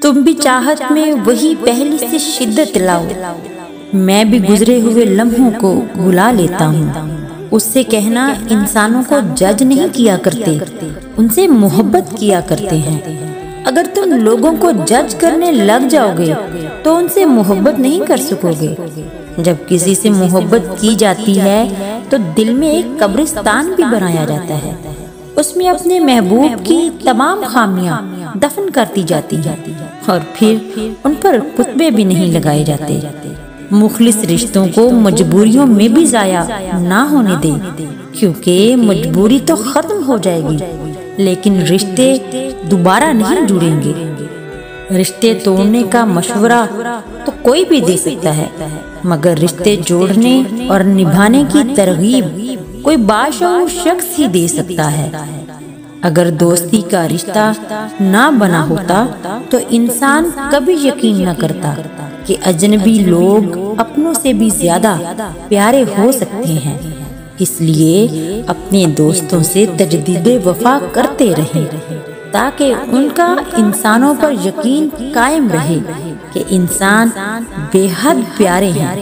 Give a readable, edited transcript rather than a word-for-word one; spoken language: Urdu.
تم بھی چاہت میں وہی پہلی سے شدت لاؤ، میں بھی گزرے ہوئے لمحوں کو بلا لیتا ہوں۔ اس سے کہنا انسانوں کو جج نہیں کیا کرتے، ان سے محبت کیا کرتے ہیں۔ اگر تم لوگوں کو جج کرنے لگ جاؤ گے تو ان سے محبت نہیں کر سکو گے۔ جب کسی سے محبت کی جاتی ہے تو دل میں ایک قبرستان بھی بنایا جاتا ہے، اس میں اپنے محبوب کی تمام خامیاں دفن کرتی جاتی ہیں اور پھر ان پر خطبے بھی نہیں لگائے جاتے۔ مخلص رشتوں کو مجبوریوں میں بھی ضائع نہ ہونے دے، کیونکہ مجبوری تو ختم ہو جائے گی لیکن رشتے دوبارہ نہیں جڑیں گے۔ رشتے توڑنے کا مشورہ تو کوئی بھی دے سکتا ہے، مگر رشتے جوڑنے اور نبھانے کی ترغیب کوئی باشعور شخص ہی دے سکتا ہے۔ اگر دوستی کا رشتہ نہ بنا ہوتا تو انسان کبھی یقین نہ کرتا کہ اجنبی لوگ اپنوں سے بھی زیادہ پیارے ہو سکتے ہیں۔ اس لیے اپنے دوستوں سے تجدید وفا کرتے رہیں تاکہ ان کا انسانوں پر یقین قائم رہے کہ انسان بے حد پیارے ہیں۔